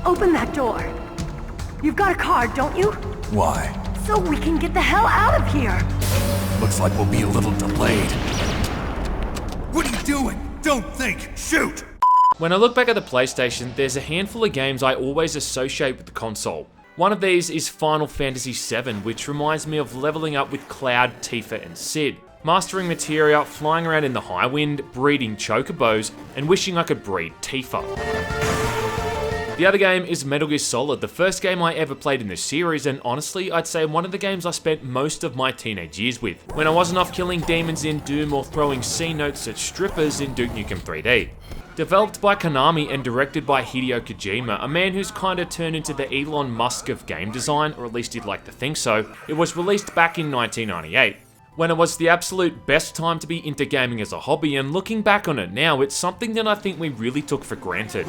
Open that door. You've got a card, don't you? Why? So we can get the hell out of here. Looks like we'll be a little delayed. What are you doing? Don't think, shoot! When I look back at the PlayStation, there's a handful of games I always associate with the console. One of these is Final Fantasy VII, which reminds me of leveling up with Cloud, Tifa, and Cid, mastering materia, flying around in the high wind, breeding chocobos, and wishing I could breed Tifa. The other game is Metal Gear Solid, the first game I ever played in this series, and honestly, I'd say one of the games I spent most of my teenage years with, when I wasn't off killing demons in Doom or throwing C notes at strippers in Duke Nukem 3D. Developed by Konami and directed by Hideo Kojima, a man who's kinda turned into the Elon Musk of game design, or at least he'd like to think so, it was released back in 1998. When it was the absolute best time to be into gaming as a hobby, and looking back on it now, it's something that I think we really took for granted.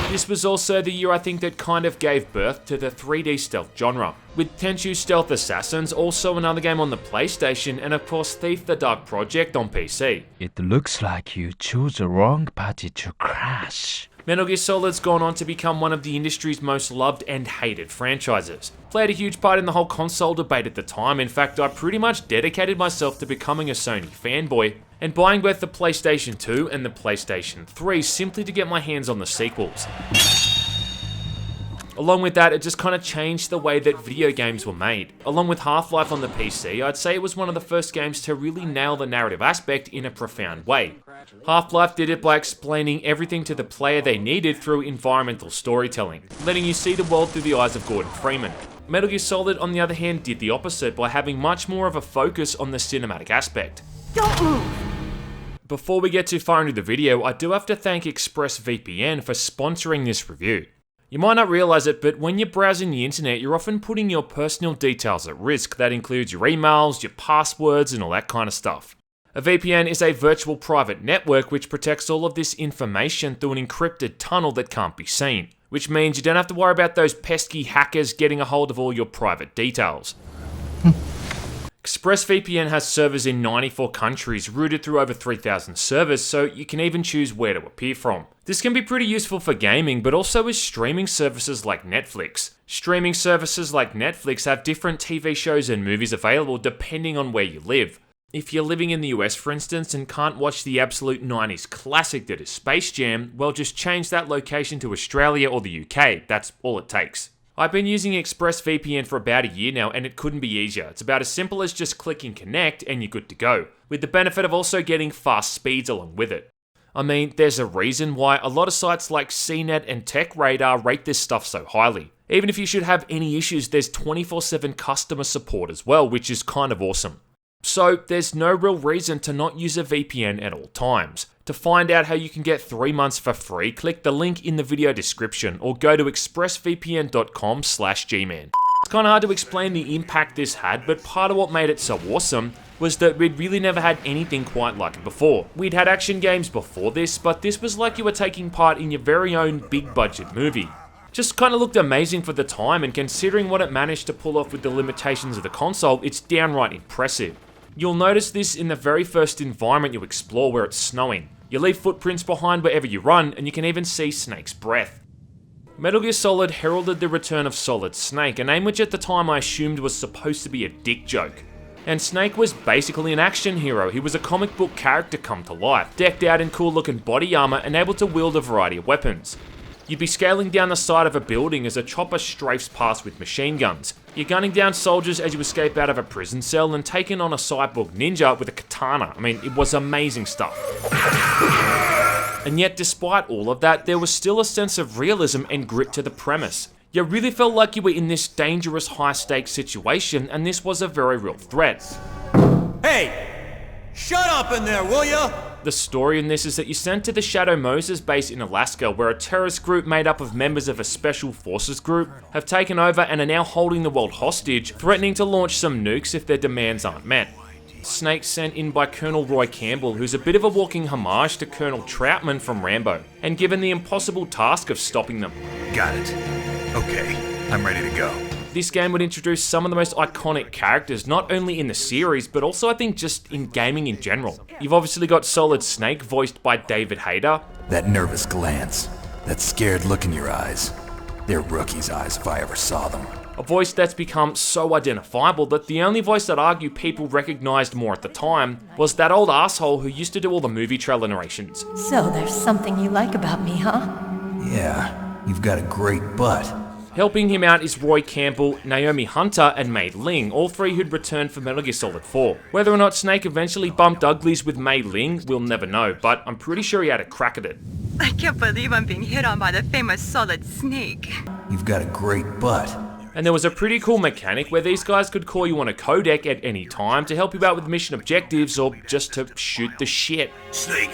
This was also the year I think that kind of gave birth to the 3D stealth genre, with Tenchu Stealth Assassins, also another game on the PlayStation, and of course Thief the Dark Project on PC. It looks like you chose the wrong party to crash. Metal Gear Solid's gone on to become one of the industry's most loved and hated franchises. Played a huge part in the whole console debate at the time. In fact, I pretty much dedicated myself to becoming a Sony fanboy and buying both the PlayStation 2 and the PlayStation 3 simply to get my hands on the sequels. Along with that, it just kind of changed the way that video games were made. Along with Half-Life on the PC, I'd say it was one of the first games to really nail the narrative aspect in a profound way. Half-Life did it by explaining everything to the player they needed through environmental storytelling, letting you see the world through the eyes of Gordon Freeman. Metal Gear Solid, on the other hand, did the opposite by having much more of a focus on the cinematic aspect. Don't move! Before we get too far into the video, I do have to thank ExpressVPN for sponsoring this review. You might not realize it, but when you're browsing the internet, you're often putting your personal details at risk. That includes your emails, your passwords, and all that kind of stuff. A VPN is a virtual private network which protects all of this information through an encrypted tunnel that can't be seen, which means you don't have to worry about those pesky hackers getting a hold of all your private details. ExpressVPN has servers in 94 countries, routed through over 3,000 servers, so you can even choose where to appear from. This can be pretty useful for gaming, but also with streaming services like Netflix. Streaming services like Netflix have different TV shows and movies available depending on where you live. If you're living in the US, for instance, and can't watch the absolute 90s classic that is Space Jam, well, just change that location to Australia or the UK. That's all it takes. I've been using ExpressVPN for about a year now, and it couldn't be easier. It's about as simple as just clicking connect and you're good to go, with the benefit of also getting fast speeds along with it. I mean, there's a reason why a lot of sites like CNET and TechRadar rate this stuff so highly. Even if you should have any issues, there's 24/7 customer support as well, which is kind of awesome. So there's no real reason to not use a VPN at all times. To find out how you can get 3 months for free, click the link in the video description or go to expressvpn.com/gman. It's kind of hard to explain the impact this had, but part of what made it so awesome was that we'd really never had anything quite like it before. We'd had action games before this, but this was like you were taking part in your very own big budget movie. Just kind of looked amazing for the time, and considering what it managed to pull off with the limitations of the console, it's downright impressive. You'll notice this in the very first environment you explore where it's snowing. You leave footprints behind wherever you run, and you can even see Snake's breath. Metal Gear Solid heralded the return of Solid Snake, a name which at the time I assumed was supposed to be a dick joke. And Snake was basically an action hero. He was a comic book character come to life, decked out in cool looking body armor and able to wield a variety of weapons. You'd be scaling down the side of a building as a chopper strafes past with machine guns. You're gunning down soldiers as you escape out of a prison cell and taking on a cyborg ninja with a katana. I mean, it was amazing stuff. And yet, despite all of that, there was still a sense of realism and grit to the premise. You really felt like you were in this dangerous high-stakes situation, and this was a very real threat. Hey! Shut up in there, will ya? The story in this is that you're sent to the Shadow Moses base in Alaska, where a terrorist group made up of members of a special forces group have taken over and are now holding the world hostage, threatening to launch some nukes if their demands aren't met. Snake's sent in by Colonel Roy Campbell, who's a bit of a walking homage to Colonel Troutman from Rambo, and given the impossible task of stopping them. Got it. Okay, I'm ready to go. This game would introduce some of the most iconic characters, not only in the series, but also I think just in gaming in general. You've obviously got Solid Snake, voiced by David Hayter. That nervous glance. That scared look in your eyes. They're rookies' eyes if I ever saw them. A voice that's become so identifiable that the only voice I'd argue people recognised more at the time was that old asshole who used to do all the movie trailer narrations. So there's something you like about me, huh? Yeah, you've got a great butt. Helping him out is Roy Campbell, Naomi Hunter, and Mei Ling, all three who'd returned for Metal Gear Solid 4. Whether or not Snake eventually bumped uglies with Mei Ling, we'll never know, but I'm pretty sure he had a crack at it. I can't believe I'm being hit on by the famous Solid Snake. You've got a great butt. And there was a pretty cool mechanic where these guys could call you on a codec at any time to help you out with mission objectives or just to shoot the shit. Snake,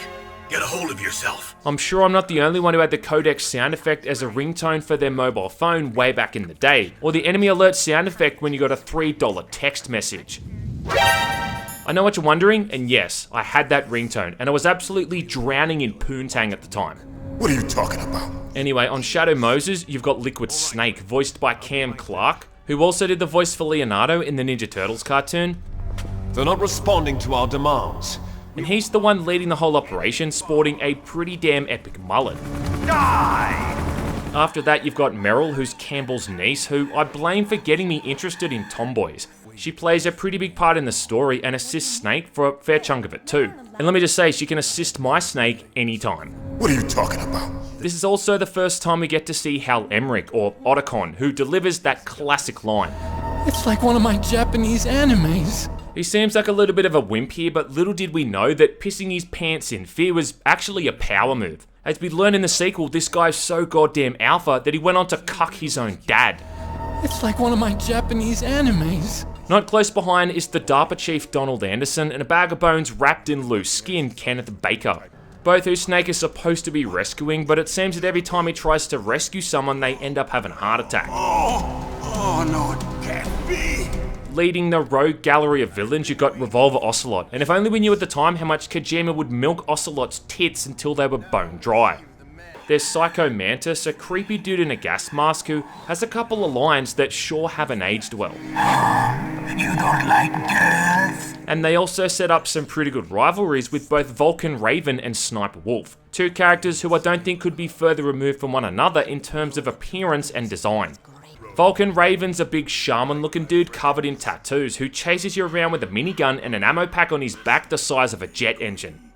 get a hold of yourself. I'm sure I'm not the only one who had the codec sound effect as a ringtone for their mobile phone way back in the day, or the enemy alert sound effect when you got a $3 text message. I know what you're wondering, and yes, I had that ringtone, and I was absolutely drowning in poontang at the time. What are you talking about? Anyway, on Shadow Moses, you've got Liquid Snake, voiced by Cam Clark, who also did the voice for Leonardo in the Ninja Turtles cartoon. They're not responding to our demands. And he's the one leading the whole operation, sporting a pretty damn epic mullet. Die! After that, you've got Meryl, who's Campbell's niece, who I blame for getting me interested in tomboys. She plays a pretty big part in the story and assists Snake for a fair chunk of it too. And let me just say, she can assist my Snake anytime. What are you talking about? This is also the first time we get to see Hal Emmerich, or Otacon, who delivers that classic line. It's like one of my Japanese animes. He seems like a little bit of a wimp here, but little did we know that pissing his pants in fear was actually a power move. As we learn in the sequel, this guy's so goddamn alpha that he went on to cuck his own dad. It's like one of my Japanese animes. Not close behind is the DARPA chief Donald Anderson and a bag of bones wrapped in loose skin, Kenneth Baker. Both who Snake is supposed to be rescuing, but it seems that every time he tries to rescue someone, they end up having a heart attack. Oh no, it can't be. Leading the rogue gallery of villains, you got Revolver Ocelot, and if only we knew at the time how much Kojima would milk Ocelot's tits until they were bone dry. There's Psycho Mantis, a creepy dude in a gas mask who has a couple of lines that sure haven't aged well. You don't like girls? And they also set up some pretty good rivalries with both Vulcan Raven and Sniper Wolf, two characters who I don't think could be further removed from one another in terms of appearance and design. Vulcan Raven's a big shaman looking dude covered in tattoos who chases you around with a minigun and an ammo pack on his back the size of a jet engine.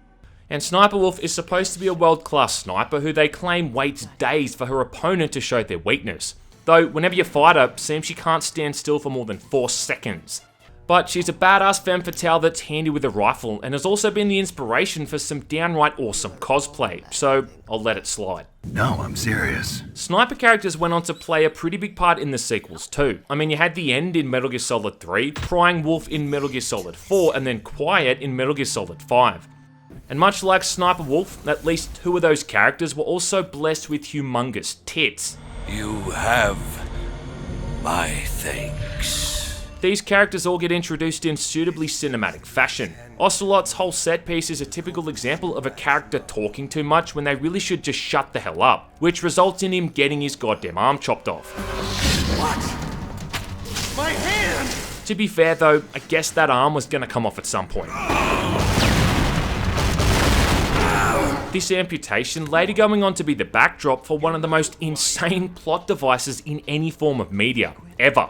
And Sniper Wolf is supposed to be a world-class sniper who they claim waits days for her opponent to show their weakness. Though, whenever you fight her, seems she can't stand still for more than 4 seconds. But she's a badass femme fatale that's handy with a rifle and has also been the inspiration for some downright awesome cosplay, so I'll let it slide. No, I'm serious. Sniper characters went on to play a pretty big part in the sequels too. I mean, you had the End in Metal Gear Solid 3, Prying Wolf in Metal Gear Solid 4, and then Quiet in Metal Gear Solid 5. And much like Sniper Wolf, at least 2 of those characters were also blessed with humongous tits. You have my thanks. These characters all get introduced in suitably cinematic fashion. Ocelot's whole set piece is a typical example of a character talking too much when they really should just shut the hell up, which results in him getting his goddamn arm chopped off. What? My hand! To be fair though, I guess that arm was gonna come off at some point. This amputation later going on to be the backdrop for one of the most insane plot devices in any form of media, ever.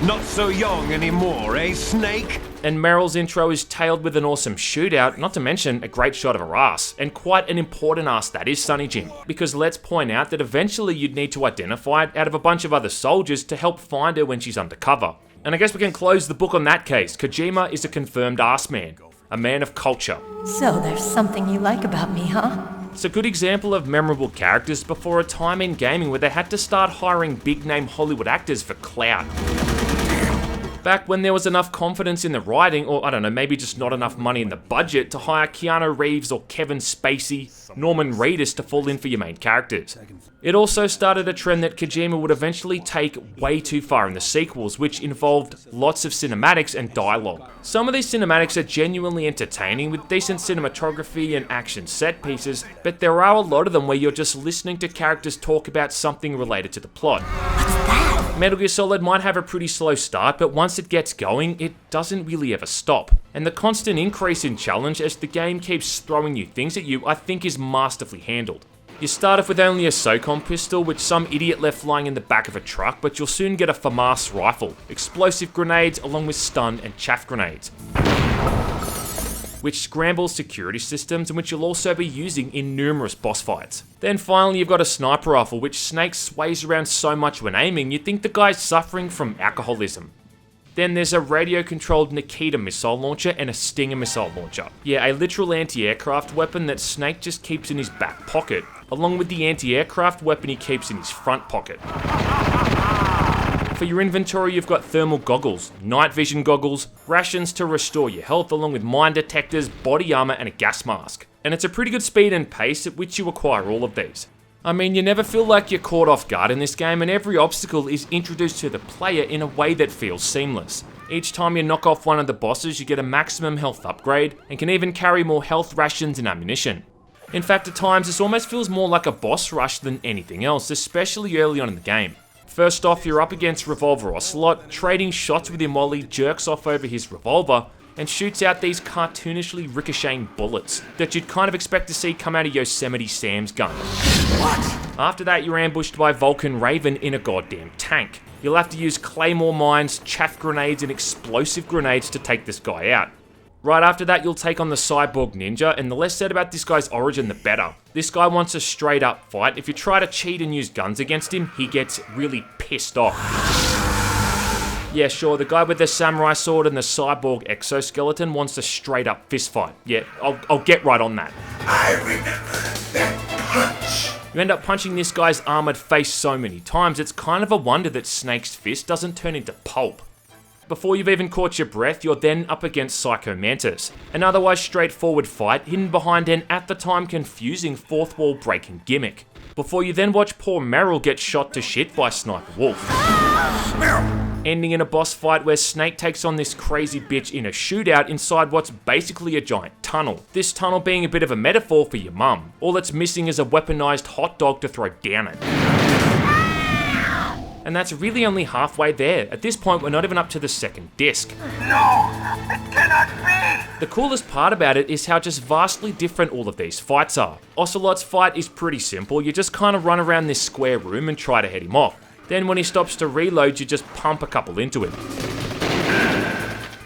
Not so young anymore, eh, Snake? And Meryl's intro is tailed with an awesome shootout, not to mention a great shot of her ass, and quite an important ass that is Sonny Jim, because let's point out that eventually you'd need to identify it out of a bunch of other soldiers to help find her when she's undercover. And I guess we can close the book on that case. Kojima is a confirmed ass man, a man of culture. So there's something you like about me, huh? It's a good example of memorable characters before a time in gaming where they had to start hiring big-name Hollywood actors for clout. Back when there was enough confidence in the writing, or I don't know, maybe just not enough money in the budget to hire Keanu Reeves or Kevin Spacey, Norman Reedus to fall in for your main characters. It also started a trend that Kojima would eventually take way too far in the sequels, which involved lots of cinematics and dialogue. Some of these cinematics are genuinely entertaining with decent cinematography and action set pieces, but there are a lot of them where you're just listening to characters talk about something related to the plot. Metal Gear Solid might have a pretty slow start, but once it gets going, it doesn't really ever stop. And the constant increase in challenge as the game keeps throwing new things at you, I think is masterfully handled. You start off with only a SOCOM pistol, which some idiot left lying in the back of a truck, but you'll soon get a FAMAS rifle, explosive grenades along with stun and chaff grenades, which scrambles security systems and which you'll also be using in numerous boss fights. Then finally you've got a sniper rifle, which Snake sways around so much when aiming you'd think the guy's suffering from alcoholism. Then there's a radio-controlled Nikita missile launcher and a Stinger missile launcher. Yeah, a literal anti-aircraft weapon that Snake just keeps in his back pocket, along with the anti-aircraft weapon he keeps in his front pocket. For your inventory, you've got thermal goggles, night vision goggles, rations to restore your health, along with mine detectors, body armor, and a gas mask. And it's a pretty good speed and pace at which you acquire all of these. I mean, you never feel like you're caught off guard in this game, and every obstacle is introduced to the player in a way that feels seamless. Each time you knock off one of the bosses, you get a maximum health upgrade, and can even carry more health rations and ammunition. In fact, at times, this almost feels more like a boss rush than anything else, especially early on in the game. First off, you're up against Revolver Ocelot, trading shots with him while he jerks off over his revolver, and shoots out these cartoonishly ricocheting bullets that you'd kind of expect to see come out of Yosemite Sam's gun. What? After that, you're ambushed by Vulcan Raven in a goddamn tank. You'll have to use claymore mines, chaff grenades, and explosive grenades to take this guy out. Right after that, you'll take on the Cyborg Ninja, and the less said about this guy's origin, the better. This guy wants a straight up fight. If you try to cheat and use guns against him, he gets really pissed off. Yeah, sure, the guy with the samurai sword and the cyborg exoskeleton wants a straight up fist fight. Yeah, I'll get right on that. I remember that punch. You end up punching this guy's armored face so many times, it's kind of a wonder that Snake's fist doesn't turn into pulp. Before you've even caught your breath, you're then up against Psycho Mantis, an otherwise straightforward fight hidden behind an at the time confusing fourth wall breaking gimmick. Before you then watch poor Meryl get shot to shit by Sniper Wolf. Ending in a boss fight where Snake takes on this crazy bitch in a shootout inside what's basically a giant tunnel. This tunnel being a bit of a metaphor for your mum. All that's missing is a weaponized hot dog to throw down it. And that's really only halfway there. At this point, we're not even up to the second disc. No, it cannot be. The coolest part about it is how just vastly different all of these fights are. Ocelot's fight is pretty simple. You just kind of run around this square room and try to head him off. Then when he stops to reload, you just pump a couple into him.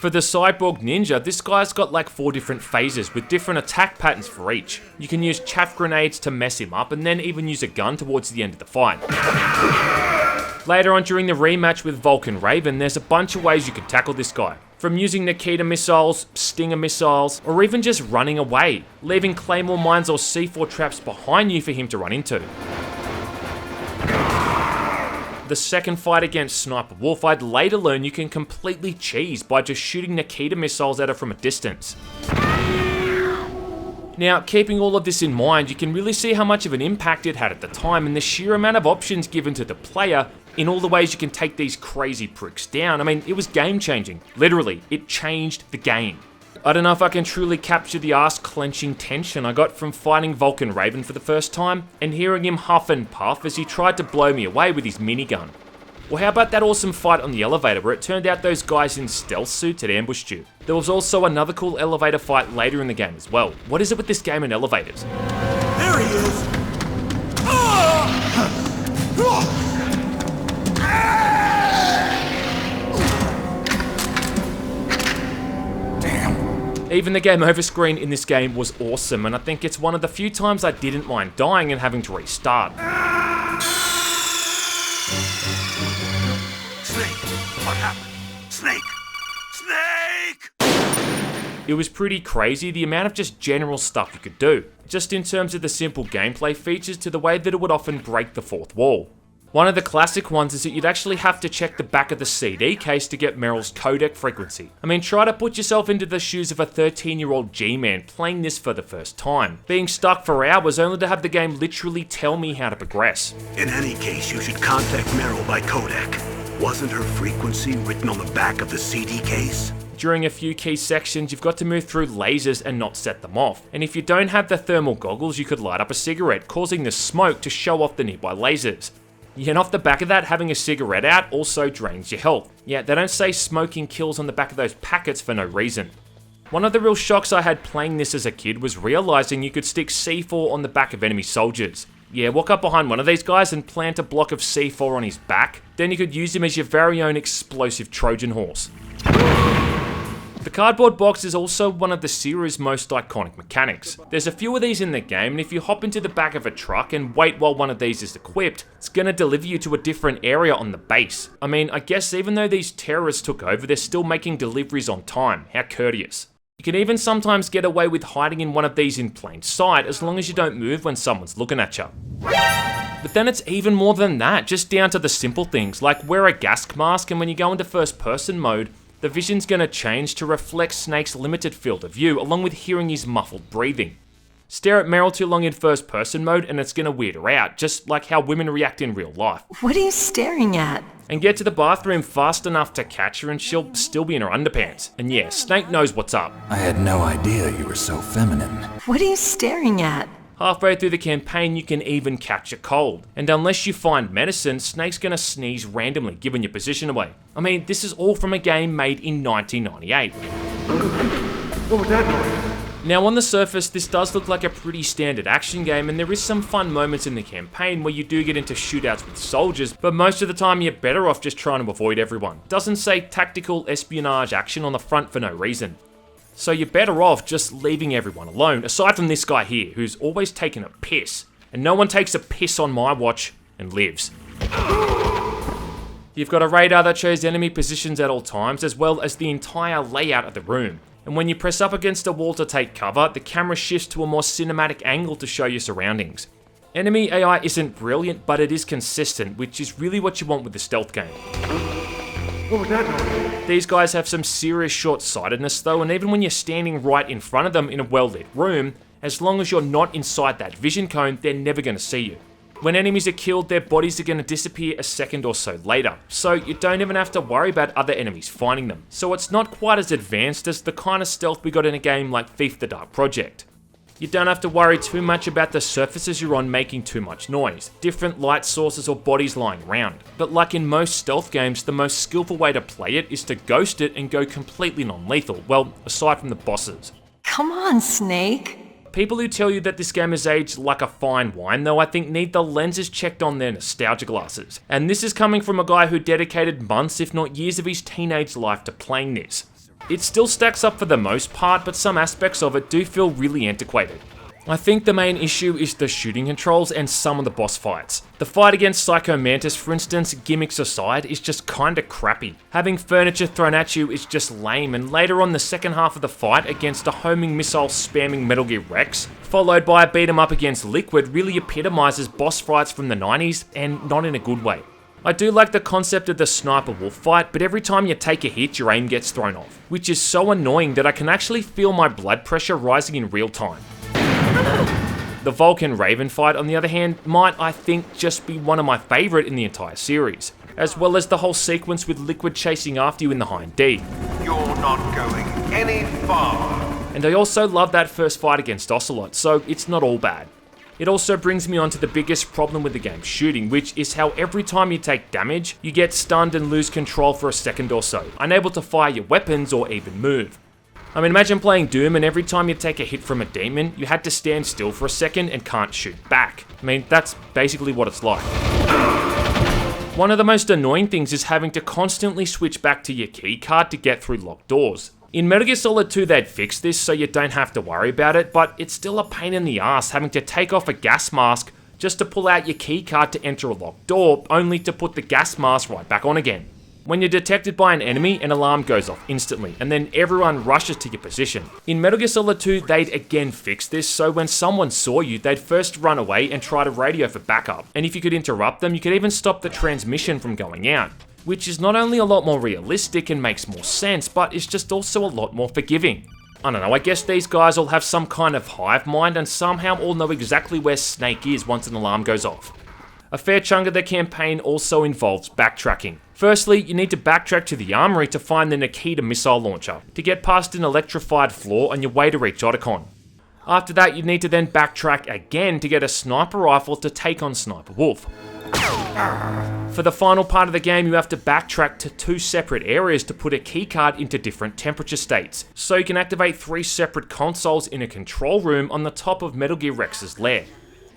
For the Cyborg Ninja, this guy's got like 4 different phases with different attack patterns for each. You can use chaff grenades to mess him up and then even use a gun towards the end of the fight. Later on during the rematch with Vulcan Raven, there's a bunch of ways you can tackle this guy. From using Nikita missiles, Stinger missiles, or even just running away, leaving claymore mines or C4 traps behind you for him to run into. The second fight against Sniper Wolf, I'd later learn you can completely cheese by just shooting Nikita missiles at her from a distance. Now, keeping all of this in mind, you can really see how much of an impact it had at the time and the sheer amount of options given to the player in all the ways you can take these crazy pricks down. I mean, it was game-changing. Literally, it changed the game. I don't know if I can truly capture the ass-clenching tension I got from fighting Vulcan Raven for the first time and hearing him huff and puff as he tried to blow me away with his minigun. Or how about that awesome fight on the elevator where it turned out those guys in stealth suits had ambushed you? There was also another cool elevator fight later in the game as well. What is it with this game and elevators? There he is. Even the game over screen in this game was awesome, and I think it's one of the few times I didn't mind dying and having to restart. Snake, what happened? Snake! Snake! It was pretty crazy the amount of just general stuff you could do, just in terms of the simple gameplay features to the way that it would often break the fourth wall. One of the classic ones is that you'd actually have to check the back of the CD case to get Meryl's codec frequency. I mean, try to put yourself into the shoes of a 13-year-old G-man playing this for the first time, being stuck for hours only to have the game literally tell me how to progress. In any case, you should contact Meryl by codec. Wasn't her frequency written on the back of the CD case? During a few key sections, you've got to move through lasers and not set them off. And if you don't have the thermal goggles, you could light up a cigarette, causing the smoke to show off the nearby lasers. And off the back of that, having a cigarette out also drains your health. Yeah, they don't say smoking kills on the back of those packets for no reason. One of the real shocks I had playing this as a kid was realizing you could stick C4 on the back of enemy soldiers. Yeah, walk up behind one of these guys and plant a block of C4 on his back. Then you could use him as your very own explosive Trojan horse. The cardboard box is also one of the series' most iconic mechanics. There's a few of these in the game, and if you hop into the back of a truck and wait while one of these is equipped, it's gonna deliver you to a different area on the base. I mean, I guess even though these terrorists took over, they're still making deliveries on time. How courteous. You can even sometimes get away with hiding in one of these in plain sight, as long as you don't move when someone's looking at you. But then it's even more than that, just down to the simple things, like wear a gas mask, and when you go into first person mode, the vision's gonna change to reflect Snake's limited field of view, along with hearing his muffled breathing. Stare at Meryl too long in first person mode and it's gonna weird her out, just like how women react in real life. What are you staring at? And get to the bathroom fast enough to catch her and she'll still be in her underpants. And yeah, Snake knows what's up. I had no idea you were so feminine. What are you staring at? Halfway through the campaign, you can even catch a cold. And unless you find medicine, Snake's gonna sneeze randomly, giving your position away. I mean, this is all from a game made in 1998. What was that noise? Now on the surface, this does look like a pretty standard action game, and there is some fun moments in the campaign where you do get into shootouts with soldiers, but most of the time you're better off just trying to avoid everyone. Doesn't say tactical espionage action on the front for no reason. So you're better off just leaving everyone alone, aside from this guy here, who's always taking a piss. And no one takes a piss on my watch and lives. You've got a radar that shows enemy positions at all times, as well as the entire layout of the room. And when you press up against a wall to take cover, the camera shifts to a more cinematic angle to show your surroundings. Enemy AI isn't brilliant, but it is consistent, which is really what you want with the stealth game. What was that noise? These guys have some serious short-sightedness though, and even when you're standing right in front of them in a well-lit room, as long as you're not inside that vision cone, they're never going to see you. When enemies are killed, their bodies are going to disappear a second or so later, so you don't even have to worry about other enemies finding them. So it's not quite as advanced as the kind of stealth we got in a game like Thief the Dark Project. You don't have to worry too much about the surfaces you're on making too much noise, different light sources or bodies lying around. But like in most stealth games, the most skillful way to play it is to ghost it and go completely non-lethal, well, aside from the bosses. Come on, Snake. People who tell you that this game is aged like a fine wine though, I think need the lenses checked on their nostalgia glasses. And this is coming from a guy who dedicated months if not years of his teenage life to playing this. It still stacks up for the most part, but some aspects of it do feel really antiquated. I think the main issue is the shooting controls and some of the boss fights. The fight against Psycho Mantis, for instance, gimmicks aside, is just kinda crappy. Having furniture thrown at you is just lame, and later on the second half of the fight against a homing missile spamming Metal Gear Rex, followed by a beat 'em up against Liquid, really epitomizes boss fights from the 90s, and not in a good way. I do like the concept of the sniper wolf fight, but every time you take a hit, your aim gets thrown off, which is so annoying that I can actually feel my blood pressure rising in real time. The Vulcan Raven fight, on the other hand, might, I think, just be one of my favourite in the entire series, as well as the whole sequence with Liquid chasing after you in the Hind D. You're not going any farther. And I also love that first fight against Ocelot, so it's not all bad. It also brings me on to the biggest problem with the game's shooting, which is how every time you take damage, you get stunned and lose control for a second or so, unable to fire your weapons or even move. I mean, imagine playing Doom and every time you take a hit from a demon, you had to stand still for a second and can't shoot back. I mean, that's basically what it's like. One of the most annoying things is having to constantly switch back to your keycard to get through locked doors. In Metal Gear Solid 2 they'd fixed this so you don't have to worry about it, but it's still a pain in the ass having to take off a gas mask just to pull out your keycard to enter a locked door, only to put the gas mask right back on again. When you're detected by an enemy, an alarm goes off instantly, and then everyone rushes to your position. In Metal Gear Solid 2, they'd again fix this, so when someone saw you, they'd first run away and try to radio for backup, and if you could interrupt them, you could even stop the transmission from going out. Which is not only a lot more realistic and makes more sense, but is just also a lot more forgiving. I don't know, I guess these guys all have some kind of hive mind and somehow all know exactly where Snake is once an alarm goes off. A fair chunk of the campaign also involves backtracking. Firstly, you need to backtrack to the armory to find the Nikita missile launcher, to get past an electrified floor on your way to reach Otacon. After that, you need to then backtrack again to get a sniper rifle to take on Sniper Wolf. For the final part of the game, you have to backtrack to 2 separate areas to put a keycard into different temperature states, so you can activate 3 separate consoles in a control room on the top of Metal Gear Rex's lair.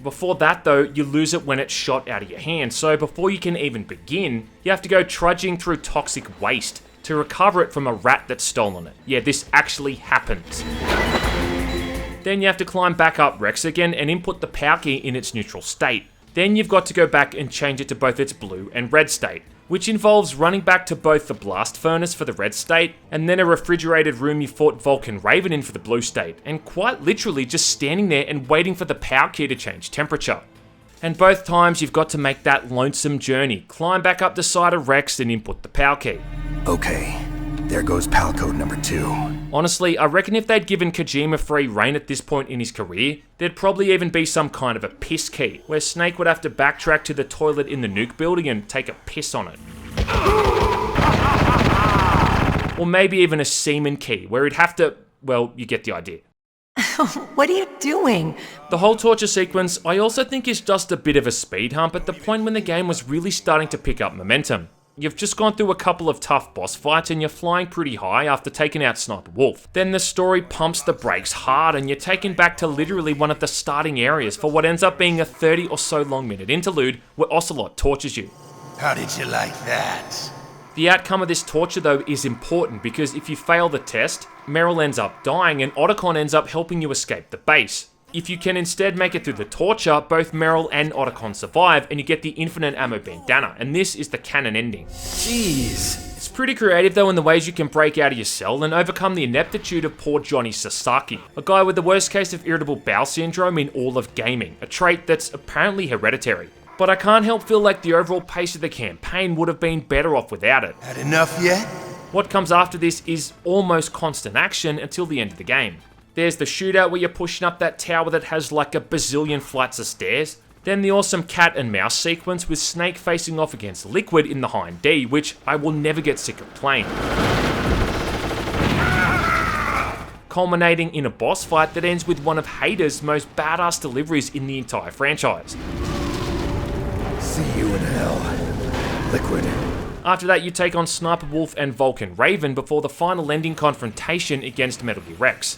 Before that though, you lose it when it's shot out of your hand, so before you can even begin, you have to go trudging through toxic waste to recover it from a rat that's stolen it. Yeah, this actually happens. Then you have to climb back up Rex again and input the power key in its neutral state. Then you've got to go back and change it to both its blue and red state, which involves running back to both the blast furnace for the red state, and then a refrigerated room you fought Vulcan Raven in for the blue state, and quite literally just standing there and waiting for the power key to change temperature. And both times you've got to make that lonesome journey, climb back up the side of Rex and input the power key. Okay, there goes PAL code number 2. Honestly, I reckon if they'd given Kojima free reign at this point in his career, there'd probably even be some kind of a piss key, where Snake would have to backtrack to the toilet in the nuke building and take a piss on it. Or maybe even a semen key, where he'd have to, well, you get the idea. What are you doing? The whole torture sequence I also think is just a bit of a speed hump at the point when the game was really starting to pick up momentum. You've just gone through a couple of tough boss fights and you're flying pretty high after taking out Sniper Wolf. Then the story pumps the brakes hard and you're taken back to literally one of the starting areas for what ends up being a 30 or so long minute interlude where Ocelot tortures you. How did you like that? The outcome of this torture though is important because if you fail the test, Meryl ends up dying and Otacon ends up helping you escape the base. If you can instead make it through the torture, both Meryl and Otacon survive and you get the infinite ammo bandana, and this is the canon ending. Jeez. It's pretty creative though in the ways you can break out of your cell and overcome the ineptitude of poor Johnny Sasaki, a guy with the worst case of irritable bowel syndrome in all of gaming, a trait that's apparently hereditary. But I can't help feel like the overall pace of the campaign would have been better off without it. Had enough yet? What comes after this is almost constant action until the end of the game. There's the shootout where you're pushing up that tower that has like a bazillion flights of stairs. Then the awesome cat and mouse sequence with Snake facing off against Liquid in the Hind D, which I will never get sick of playing. Culminating in a boss fight that ends with one of Hader's most badass deliveries in the entire franchise. See you in hell, Liquid. After that, you take on Sniper Wolf and Vulcan Raven before the final ending confrontation against Metal Gear Rex.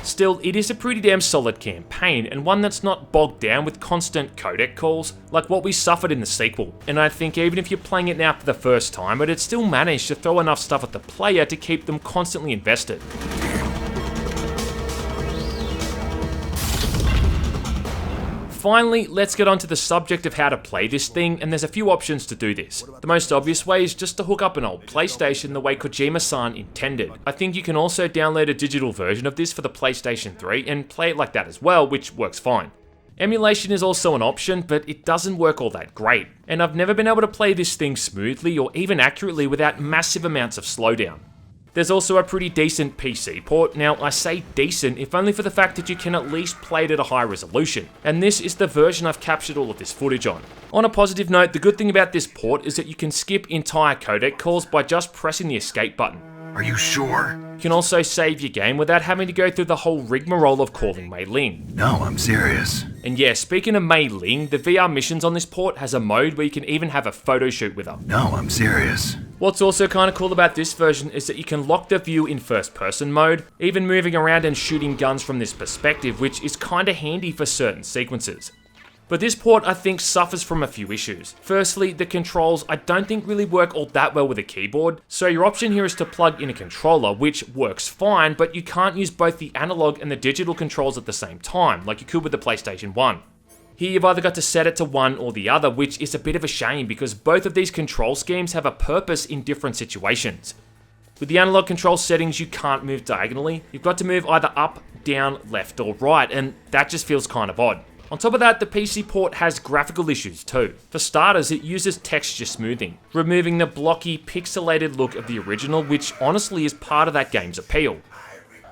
Still, it is a pretty damn solid campaign, and one that's not bogged down with constant codec calls, like what we suffered in the sequel, and I think even if you're playing it now for the first time, it'd still manage to throw enough stuff at the player to keep them constantly invested. Finally, let's get on to the subject of how to play this thing, and there's a few options to do this. The most obvious way is just to hook up an old PlayStation the way Kojima-san intended. I think you can also download a digital version of this for the PlayStation 3 and play it like that as well, which works fine. Emulation is also an option, but it doesn't work all that great, and I've never been able to play this thing smoothly or even accurately without massive amounts of slowdown. There's also a pretty decent PC port. Now, I say decent, if only for the fact that you can at least play it at a high resolution, and this is the version I've captured all of this footage on. On a positive note, the good thing about this port is that you can skip entire codec calls by just pressing the escape button. Are you sure? You can also save your game without having to go through the whole rigmarole of calling Mei Ling. No, I'm serious. And yeah, speaking of Mei Ling, the VR missions on this port has a mode where you can even have a photo shoot with her. No, I'm serious. What's also kind of cool about this version is that you can lock the view in first person mode, even moving around and shooting guns from this perspective, which is kind of handy for certain sequences. But this port I think suffers from a few issues. Firstly, the controls I don't think really work all that well with a keyboard, so your option here is to plug in a controller, which works fine, but you can't use both the analog and the digital controls at the same time, like you could with the PlayStation 1. Here you've either got to set it to one or the other, which is a bit of a shame because both of these control schemes have a purpose in different situations. With the analog control settings, you can't move diagonally. You've got to move either up, down, left or right, and that just feels kind of odd. On top of that, the PC port has graphical issues too. For starters, it uses texture smoothing, removing the blocky, pixelated look of the original, which honestly is part of that game's appeal.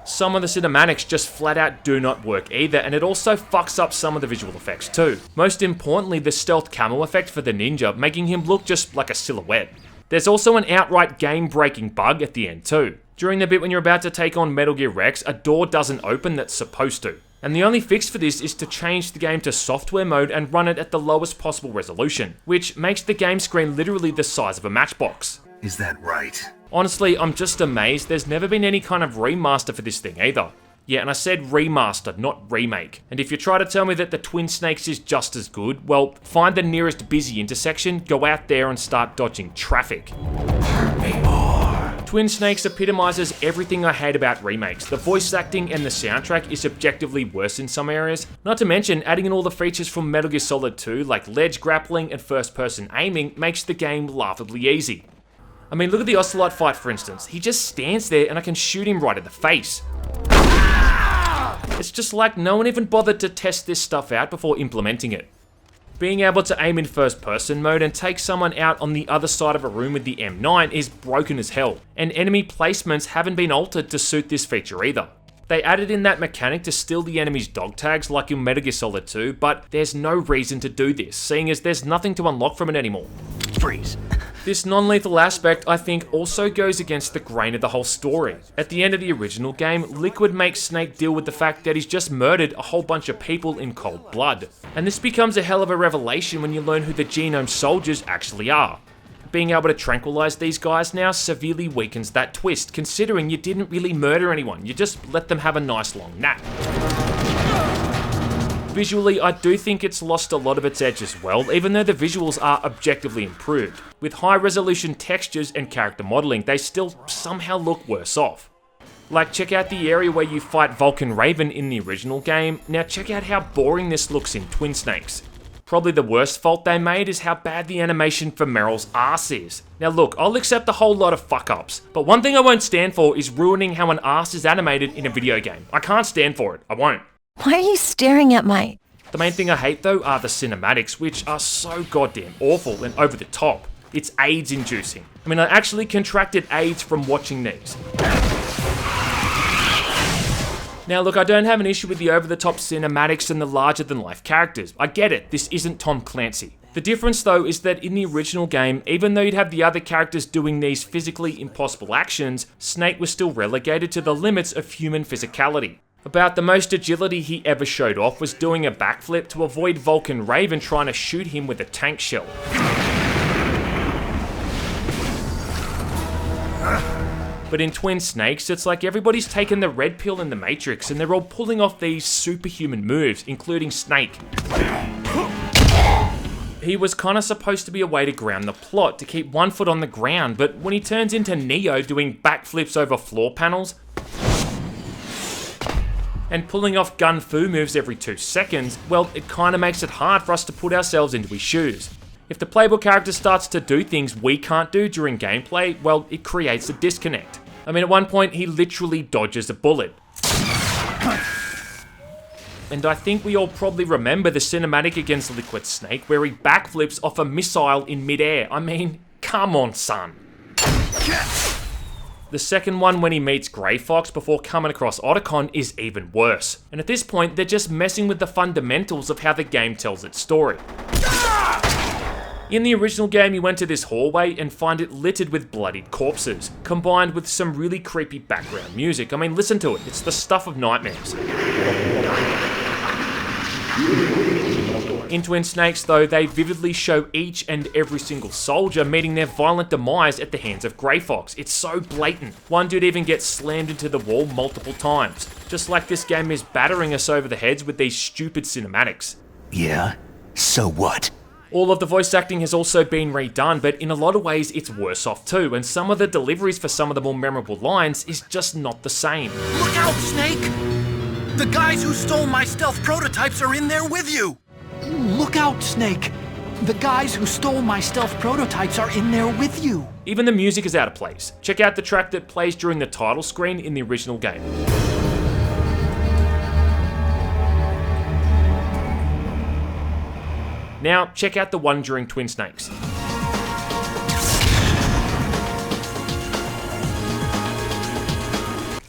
Some of the cinematics just flat out do not work either, and it also fucks up some of the visual effects too. Most importantly, the stealth camo effect for the ninja, making him look just like a silhouette. There's also an outright game-breaking bug at the end too. During the bit when you're about to take on Metal Gear Rex, a door doesn't open that's supposed to. And the only fix for this is to change the game to software mode and run it at the lowest possible resolution, which makes the game screen literally the size of a matchbox. Is that right? Honestly, I'm just amazed there's never been any kind of remaster for this thing either. Yeah, and I said remaster, not remake. And if you try to tell me that the Twin Snakes is just as good, well, find the nearest busy intersection, go out there and start dodging traffic. Twin Snakes epitomizes everything I hate about remakes. The voice acting and the soundtrack is objectively worse in some areas. Not to mention, adding in all the features from Metal Gear Solid 2, like ledge grappling and first-person aiming, makes the game laughably easy. I mean, look at the Ocelot fight, for instance. He just stands there and I can shoot him right in the face. It's just like no one even bothered to test this stuff out before implementing it. Being able to aim in first person mode and take someone out on the other side of a room with the M9 is broken as hell, and enemy placements haven't been altered to suit this feature either. They added in that mechanic to steal the enemy's dog tags like in Metal Gear Solid 2, but there's no reason to do this, seeing as there's nothing to unlock from it anymore. Freeze. This non-lethal aspect, I think, also goes against the grain of the whole story. At the end of the original game, Liquid makes Snake deal with the fact that he's just murdered a whole bunch of people in cold blood. And this becomes a hell of a revelation when you learn who the Genome Soldiers actually are. Being able to tranquilize these guys now severely weakens that twist, considering you didn't really murder anyone, you just let them have a nice long nap. Visually, I do think it's lost a lot of its edge as well, even though the visuals are objectively improved. With high resolution textures and character modeling, they still somehow look worse off. Like, check out the area where you fight Vulcan Raven in the original game, now check out how boring this looks in Twin Snakes. Probably the worst fault they made is how bad the animation for Meryl's ass is. Now look, I'll accept a whole lot of fuck-ups, but one thing I won't stand for is ruining how an ass is animated in a video game. I can't stand for it, I won't. Why are you staring at my... The main thing I hate though are the cinematics, which are so goddamn awful and over the top. It's AIDS inducing. I mean, I actually contracted AIDS from watching these. Now look, I don't have an issue with the over-the-top cinematics and the larger-than-life characters. I get it, this isn't Tom Clancy. The difference though is that in the original game, even though you'd have the other characters doing these physically impossible actions, Snake was still relegated to the limits of human physicality. About the most agility he ever showed off was doing a backflip to avoid Vulcan Raven trying to shoot him with a tank shell. But in Twin Snakes, it's like everybody's taken the red pill in the Matrix and they're all pulling off these superhuman moves, including Snake. He was kinda supposed to be a way to ground the plot, to keep one foot on the ground, but when he turns into Neo doing backflips over floor panels, and pulling off gun fu moves every 2 seconds, well, it kinda makes it hard for us to put ourselves into his shoes. If the playable character starts to do things we can't do during gameplay, well, it creates a disconnect. I mean, at one point, he literally dodges a bullet. And I think we all probably remember the cinematic against Liquid Snake where he backflips off a missile in midair. I mean, come on, son. The second one, when he meets Grey Fox before coming across Otacon, is even worse. And at this point, they're just messing with the fundamentals of how the game tells its story. In the original game, you went to this hallway and find it littered with bloodied corpses, combined with some really creepy background music. I mean, listen to it, it's the stuff of nightmares. In Twin Snakes though, they vividly show each and every single soldier meeting their violent demise at the hands of Grey Fox. It's so blatant. One dude even gets slammed into the wall multiple times. Just like this game is battering us over the heads with these stupid cinematics. Yeah? So what? All of the voice acting has also been redone, but in a lot of ways it's worse off too, and some of the deliveries for some of the more memorable lines is just not the same. Look out, Snake! The guys who stole my stealth prototypes are in there with you! Look out, Snake! The guys who stole my stealth prototypes are in there with you! Even the music is out of place. Check out the track that plays during the title screen in the original game. Now, check out the one during Twin Snakes.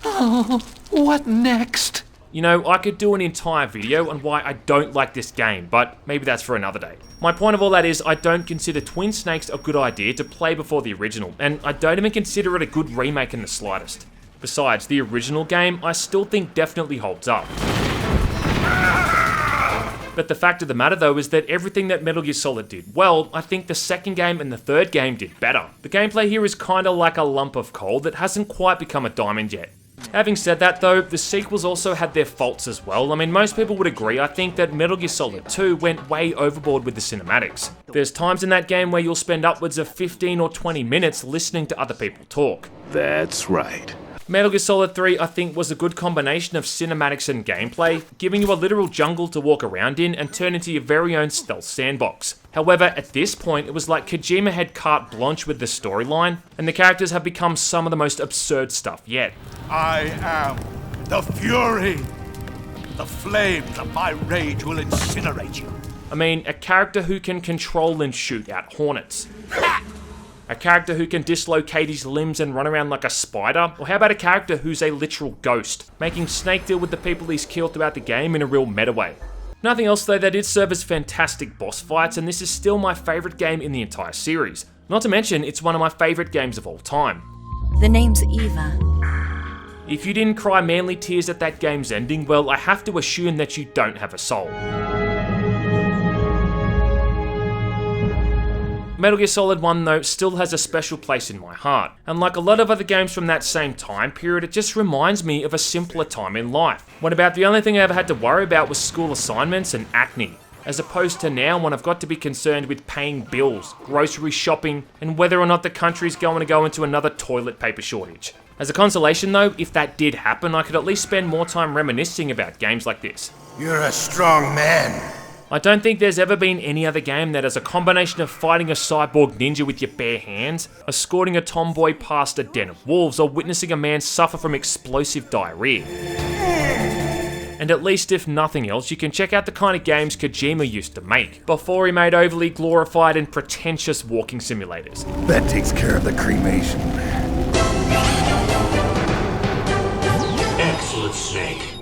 Oh, what next? You know, I could do an entire video on why I don't like this game, but maybe that's for another day. My point of all that is, I don't consider Twin Snakes a good idea to play before the original, and I don't even consider it a good remake in the slightest. Besides, the original game, I still think definitely holds up. But the fact of the matter though is that everything that Metal Gear Solid did well, I think the second game and the third game did better. The gameplay here is kinda like a lump of coal that hasn't quite become a diamond yet. Having said that though, the sequels also had their faults as well. I mean, most people would agree, I think, that Metal Gear Solid 2 went way overboard with the cinematics. There's times in that game where you'll spend upwards of 15 or 20 minutes listening to other people talk. That's right. Metal Gear Solid 3, I think, was a good combination of cinematics and gameplay, giving you a literal jungle to walk around in and turn into your very own stealth sandbox. However, at this point, it was like Kojima had carte blanche with the storyline, and the characters have become some of the most absurd stuff yet. I am the Fury. The flames of my rage will incinerate you. I mean, a character who can control and shoot out hornets. A character who can dislocate his limbs and run around like a spider? Or how about a character who's a literal ghost, making Snake deal with the people he's killed throughout the game in a real meta way? Nothing else though, they did serve as fantastic boss fights, and this is still my favourite game in the entire series. Not to mention, it's one of my favourite games of all time. The name's Eva. If you didn't cry manly tears at that game's ending, well, I have to assume that you don't have a soul. Metal Gear Solid 1 though still has a special place in my heart, and like a lot of other games from that same time period, it just reminds me of a simpler time in life, when about the only thing I ever had to worry about was school assignments and acne, as opposed to now when I've got to be concerned with paying bills, grocery shopping, and whether or not the country's going to go into another toilet paper shortage. As a consolation though, if that did happen, I could at least spend more time reminiscing about games like this. You're a strong man. I don't think there's ever been any other game that has a combination of fighting a cyborg ninja with your bare hands, escorting a tomboy past a den of wolves, or witnessing a man suffer from explosive diarrhea. And at least if nothing else, you can check out the kind of games Kojima used to make, before he made overly glorified and pretentious walking simulators. That takes care of the cremation. Excellent, Snake.